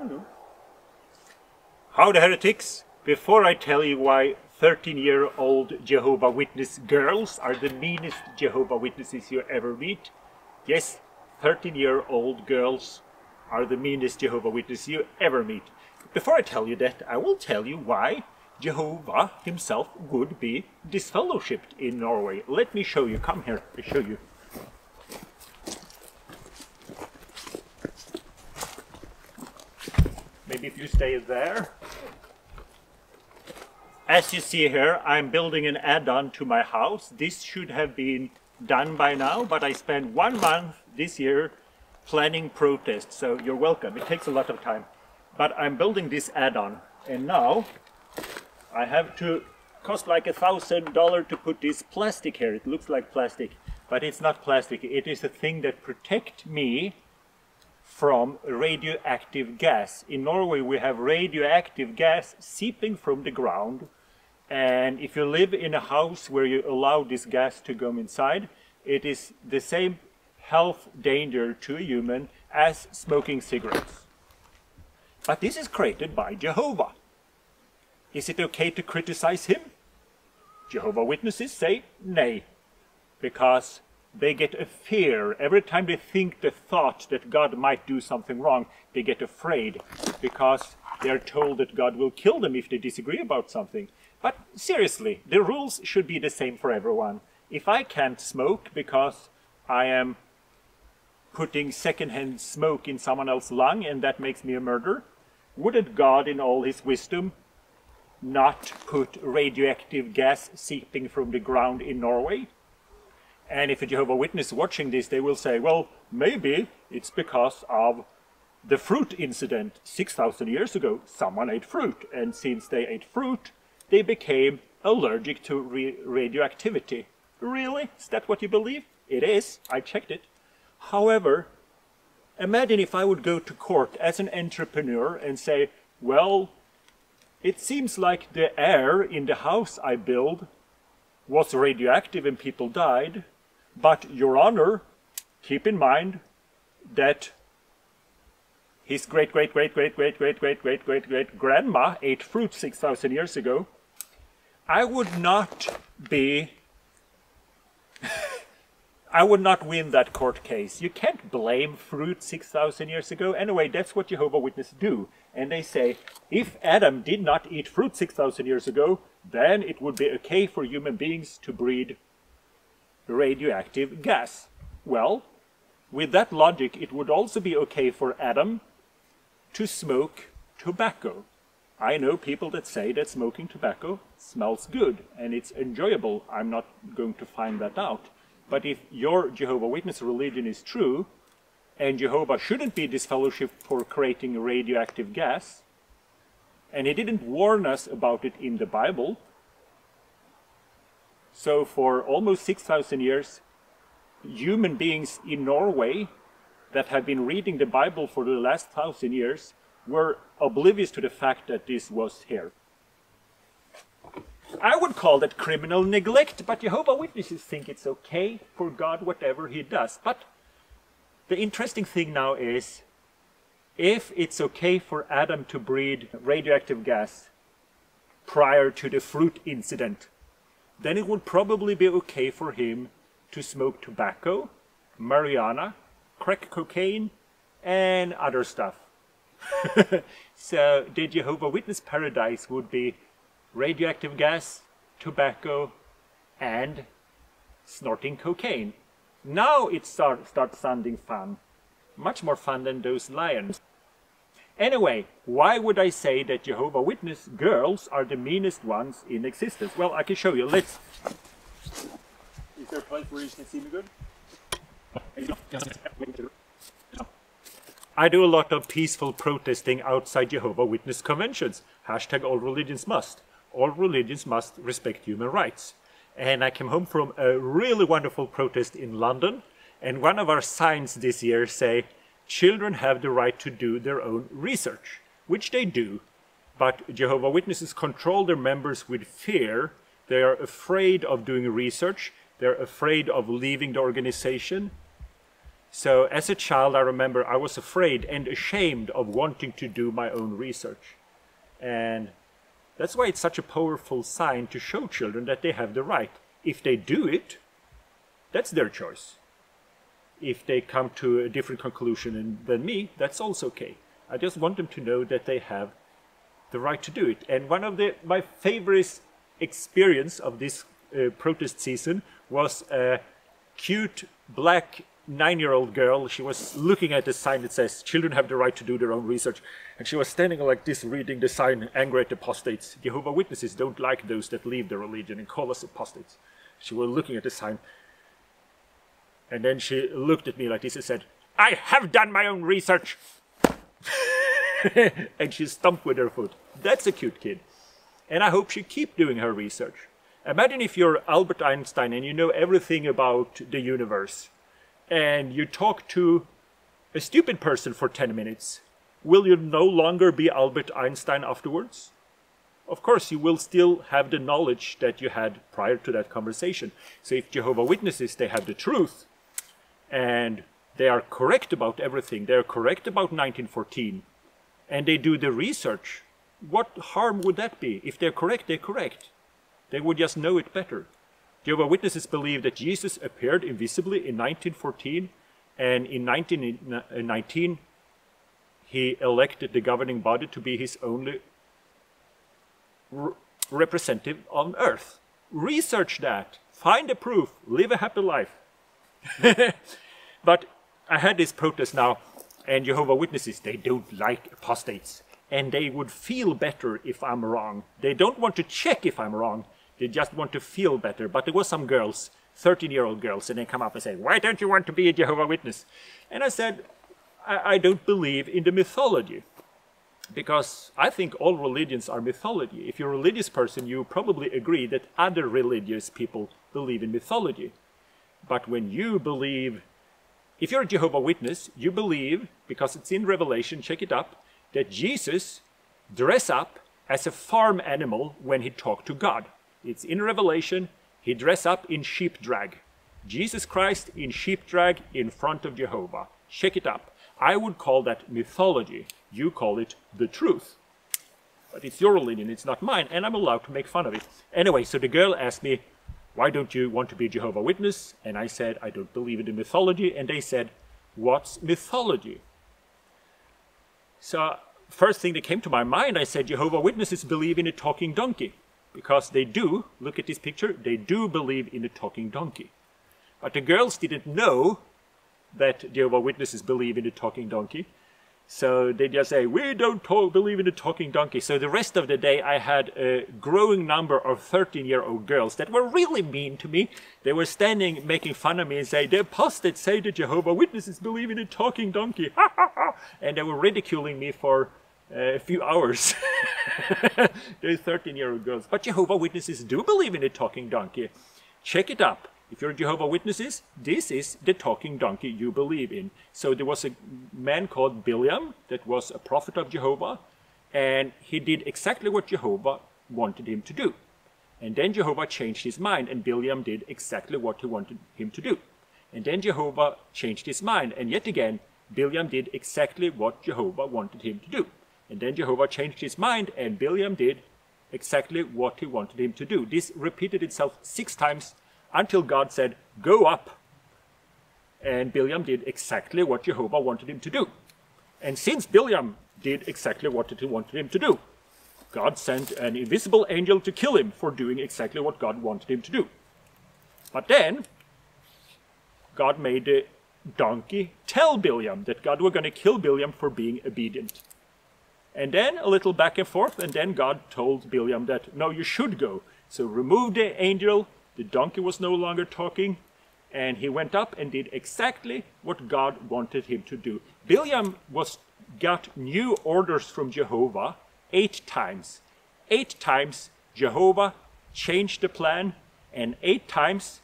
know. Howdy, heretics! Before I tell you why 13-year-old Jehovah Witness girls are the meanest Jehovah Witnesses you ever meet, yes, 13-year-old girls are the meanest Jehovah Witnesses you ever meet. Before I tell you that, I will tell you why Jehovah himself would be disfellowshipped in Norway. Let me show you. Come here, I'll show you. Maybe if you stay there. As you see here, I'm building an add-on to my house. This should have been done by now, but I spent 1 month this year planning protests, so you're welcome. It takes a lot of time. But I'm building this add-on, and now I have to cost like $1,000 to put this plastic here. It looks like plastic, but it's not plastic. It is a thing that protects me from radioactive gas. In Norway we have radioactive gas seeping from the ground, and if you live in a house where you allow this gas to go inside, it is the same health danger to a human as smoking cigarettes. But this is created by Jehovah. Is it okay to criticize him? Jehovah Witnesses say nay, because they get a fear. Every time they think the thought that God might do something wrong, they get afraid, because they are told that God will kill them if they disagree about something. But seriously, the rules should be the same for everyone. If I can't smoke because I am putting secondhand smoke in someone else's lung and that makes me a murderer, wouldn't God in all his wisdom not put radioactive gas seeping from the ground in Norway? And if a Jehovah Witness watching this, they will say, well, maybe it's because of the fruit incident 6,000 years ago. Someone ate fruit, and since they ate fruit, they became allergic to radioactivity. Really? Is that what you believe? It is. I checked it. However, imagine if I would go to court as an entrepreneur and say, well, it seems like the air in the house I build was radioactive and people died, but Your Honor, keep in mind that his great-great-great-great-great-great-great-great-great-grandma ate fruit 6,000 years ago. I would not win that court case. You can't blame fruit 6,000 years ago. Anyway, that's what Jehovah Witnesses do. And they say, if Adam did not eat fruit 6,000 years ago, then it would be okay for human beings to breathe radioactive gas. Well, with that logic, it would also be okay for Adam to smoke tobacco. I know people that say that smoking tobacco smells good and it's enjoyable. I'm not going to find that out. But if your Jehovah Witness religion is true, and Jehovah shouldn't be disfellowshipped for creating radioactive gas, and he didn't warn us about it in the Bible, so for almost 6,000 years, human beings in Norway that have been reading the Bible for the last 1,000 years were oblivious to the fact that this was here. I would call that criminal neglect, but Jehovah Witnesses think it's okay for God whatever he does. But the interesting thing now is, if it's okay for Adam to breathe radioactive gas prior to the fruit incident, then it would probably be okay for him to smoke tobacco, marijuana, crack cocaine, and other stuff. So the Jehovah Witness paradise would be radioactive gas, tobacco, and snorting cocaine. Now it starts sounding fun. Much more fun than those lions. Anyway, why would I say that Jehovah Witness girls are the meanest ones in existence? Well, I can show you. Let's... Is there a place where you can see me good? I do a lot of peaceful protesting outside Jehovah Witness conventions. Hashtag all religions must. All religions must respect human rights. And I came home from a really wonderful protest in London, and one of our signs this year say, children have the right to do their own research, which they do. But Jehovah Witnesses control their members with fear. They are afraid of doing research. They're afraid of leaving the organization. So as a child, I remember I was afraid and ashamed of wanting to do my own research. And that's why it's such a powerful sign to show children that they have the right. If they do it, that's their choice. If they come to a different conclusion than me, that's also okay. I just want them to know that they have the right to do it. And one of my favorite experience of this protest season was a cute black 9-year-old girl. She was looking at the sign that says children have the right to do their own research, and she was standing like this reading the sign, angry at apostates. Jehovah Witnesses don't like those that leave their religion and call us apostates. She was looking at the sign, and then she looked at me like this and said, I have done my own research. And she stomped with her foot. That's a cute kid, and I hope she keep doing her research. Imagine if you're Albert Einstein and you know everything about the universe, and you talk to a stupid person for 10 minutes. Will you no longer be Albert Einstein afterwards? Of course, you will still have the knowledge that you had prior to that conversation. So if Jehovah Witnesses, they have the truth, and they are correct about everything, they are correct about 1914, and they do the research, what harm would that be? If they're correct, they're correct. They would just know it better. Jehovah Witnesses believe that Jesus appeared invisibly in 1914, and in 1919 he elected the governing body to be his only representative on earth. Research that, find the proof, live a happy life. But I had this protest now, and Jehovah Witnesses, they don't like apostates, and they would feel better if I'm wrong. They don't want to check if I'm wrong. They just want to feel better. But there were some girls, 13-year-old girls, and they come up and say, why don't you want to be a Jehovah Witness? And I said, I don't believe in the mythology. Because I think all religions are mythology. If you're a religious person, you probably agree that other religious people believe in mythology. But when you believe, if you're a Jehovah Witness, you believe, because it's in Revelation, check it up, that Jesus dressed up as a farm animal when he talked to God. It's in Revelation, he dressed up in sheep drag. Jesus Christ in sheep drag in front of Jehovah. Check it up. I would call that mythology. You call it the truth. But it's your religion, it's not mine, and I'm allowed to make fun of it. Anyway, so the girl asked me, why don't you want to be a Jehovah Witness? And I said, I don't believe in the mythology. And they said, what's mythology? So first thing that came to my mind, I said, Jehovah Witnesses believe in a talking donkey. Because they do, look at this picture, they do believe in a talking donkey. But the girls didn't know that Jehovah Witnesses believe in a talking donkey. So they just say, we don't believe in a talking donkey. So the rest of the day I had a growing number of 13-year-old girls that were really mean to me. They were standing making fun of me and say, the apostates say that Jehovah Witnesses believe in a talking donkey. And they were ridiculing me for a few hours. They're 13-year-old girls. But Jehovah Witnesses do believe in a talking donkey. Check it up. If you're Jehovah Witnesses, this is the talking donkey you believe in. So there was a man called Biliam that was a prophet of Jehovah, and he did exactly what Jehovah wanted him to do. And then Jehovah changed his mind, and Biliam did exactly what he wanted him to do. And then Jehovah changed his mind, and yet again, Biliam did exactly what Jehovah wanted him to do. And then Jehovah changed his mind, and Biliam did exactly what he wanted him to do. This repeated itself 6 times until God said, go up. And Biliam did exactly what Jehovah wanted him to do. And since Biliam did exactly what he wanted him to do, God sent an invisible angel to kill him for doing exactly what God wanted him to do. But then, God made the donkey tell Biliam that God was going to kill Biliam for being obedient. And then a little back and forth, and then God told Biliam that, no, you should go. So remove the angel, the donkey was no longer talking, and he went up and did exactly what God wanted him to do. Biliam got new orders from Jehovah 8 times. 8 times Jehovah changed the plan, and 8 times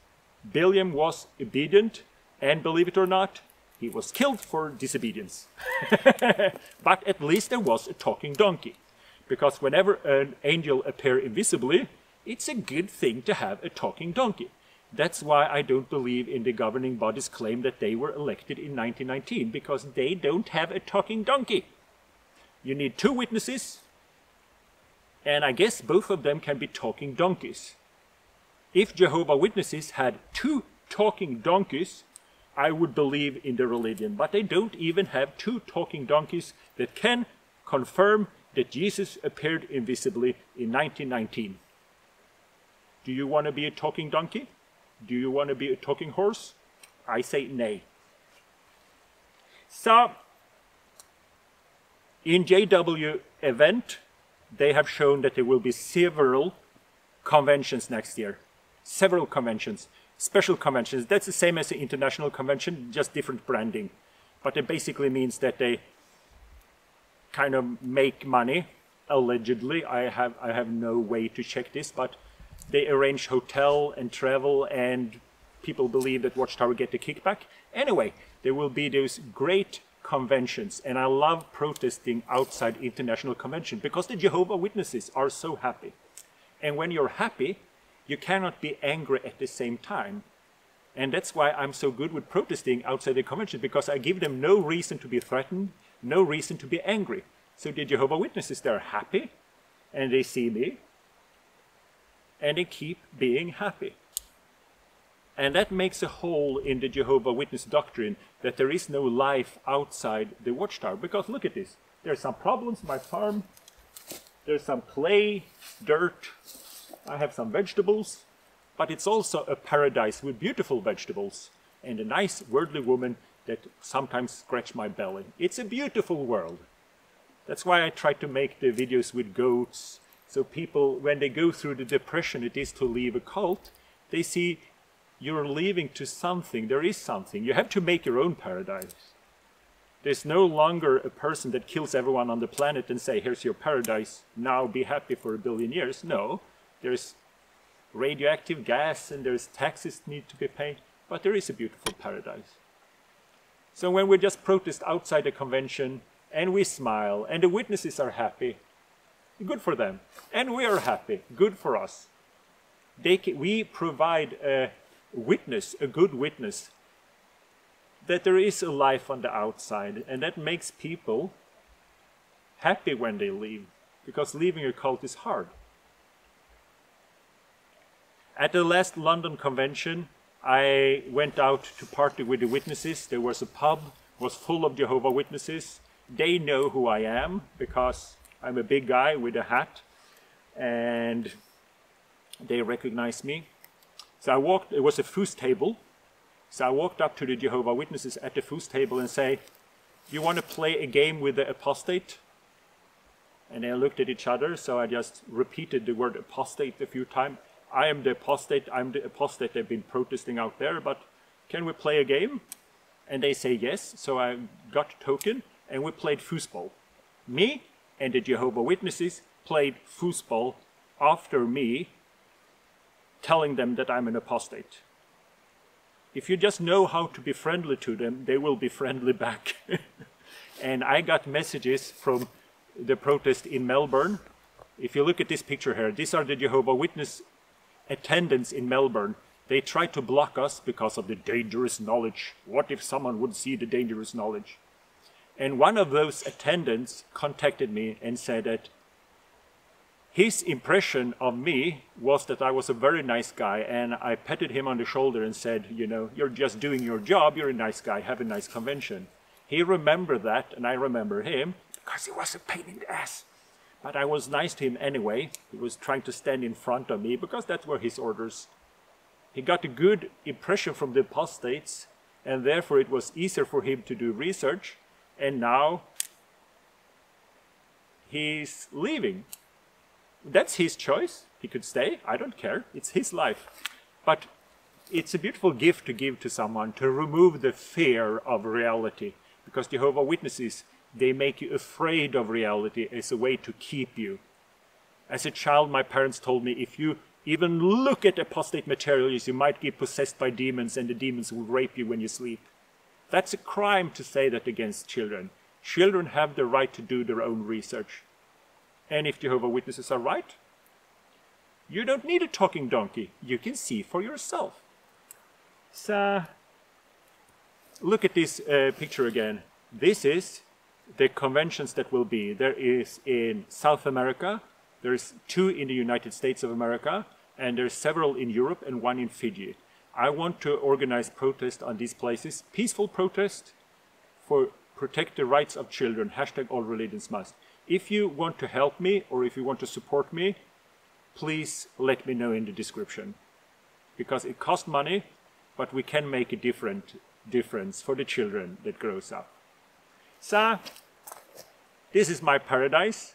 Biliam was obedient, and believe it or not, he was killed for disobedience. But at least there was a talking donkey. Because whenever an angel appears invisibly, it's a good thing to have a talking donkey. That's why I don't believe in the governing body's claim that they were elected in 1919, because they don't have a talking donkey. You need 2 witnesses, and I guess both of them can be talking donkeys. If Jehovah Witnesses had 2 talking donkeys, I would believe in the religion. But they don't even have 2 talking donkeys that can confirm that Jesus appeared invisibly in 1919. Do you want to be a talking donkey? Do you want to be a talking horse? I say nay. So, in JW event, they have shown that there will be several conventions next year. Several conventions. Special conventions. That's the same as the international convention, just different branding. But it basically means that they kind of make money, allegedly. I have no way to check this, but they arrange hotel and travel, and people believe that Watchtower get the kickback. Anyway, there will be those great conventions, and I love protesting outside international convention because the Jehovah Witnesses are so happy. And when you're happy, you cannot be angry at the same time. And that's why I'm so good with protesting outside the convention, because I give them no reason to be threatened, no reason to be angry. So the Jehovah Witnesses, they're happy, and they see me, and they keep being happy. And that makes a hole in the Jehovah Witness doctrine that there is no life outside the Watchtower. Because look at this. There's some problems on my farm. There's some clay, dirt. I have some vegetables. But it's also a paradise with beautiful vegetables and a nice worldly woman that sometimes scratch my belly. It's a beautiful world. That's why I try to make the videos with goats. So people, when they go through the depression it is to leave a cult, they see you're leaving to something. There is something. You have to make your own paradise. There's no longer a person that kills everyone on the planet and say, here's your paradise, now be happy for 1 billion years. No, there's radioactive gas and there's taxes need to be paid, but there is a beautiful paradise. So when we just protest outside the convention and we smile and the witnesses are happy, good for them. And we are happy, good for us. We provide a witness, a good witness, that there is a life on the outside, and that makes people happy when they leave, because leaving a cult is hard. At the last London convention, I went out to party with the witnesses. There was a pub, was full of Jehovah Witnesses. They know who I am, because I'm a big guy with a hat, and they recognize me. So I walked, it was a foos table. So I walked up to the Jehovah Witnesses at the foos table and say, you want to play a game with the apostate? And they looked at each other, so I just repeated the word apostate a few times. I am the apostate, I'm the apostate, they've been protesting out there, but can we play a game? And they say yes, so I got a token, and we played foosball. Me and the Jehovah Witnesses played foosball after me, telling them that I'm an apostate. If you just know how to be friendly to them, they will be friendly back. And I got messages from the protest in Melbourne. If you look at this picture here, these are the Jehovah Witness attendants in Melbourne. They tried to block us because of the dangerous knowledge. What if someone would see the dangerous knowledge? And one of those attendants contacted me and said that his impression of me was that I was a very nice guy, and I patted him on the shoulder and said, you know, you're just doing your job, you're a nice guy, have a nice convention. He remembered that, and I remember him, because he was a pain in the ass. But I was nice to him anyway. He was trying to stand in front of me, because that were his orders. He got a good impression from the apostates, and therefore it was easier for him to do research, and now he's leaving. That's his choice. He could stay. I don't care. It's his life. But it's a beautiful gift to give to someone, to remove the fear of reality. Because Jehovah Witnesses, they make you afraid of reality as a way to keep you. As a child, my parents told me, if you even look at apostate materials, you might get possessed by demons, and the demons will rape you when you sleep. That's a crime to say that against children. Children have the right to do their own research. And if Jehovah Witnesses are right, you don't need a talking donkey. You can see for yourself. let's look at this picture again. This is the conventions that will be. There is in South America, there's 2 in the United States of America, and there's several in Europe and 1 in Fiji. I want to organize protests on these places, peaceful protest for protect the rights of children, hashtag all religions must. If you want to help me or if you want to support me, please let me know in the description. Because it costs money, but we can make a difference for the children that grows up. So, this is my paradise.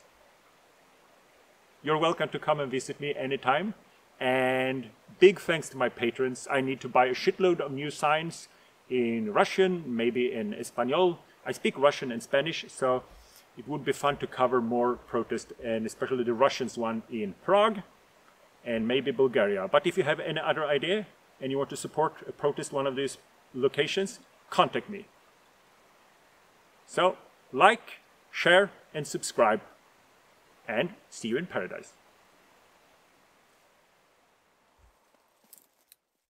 You're welcome to come and visit me anytime. And big thanks to my patrons. I need to buy a shitload of new signs in Russian, maybe in Espanol. I speak Russian and Spanish, so it would be fun to cover more protests, and especially the Russians one in Prague and maybe Bulgaria. But if you have any other idea and you want to support a protest one of these locations, contact me. So, like, share and subscribe, and see you in paradise.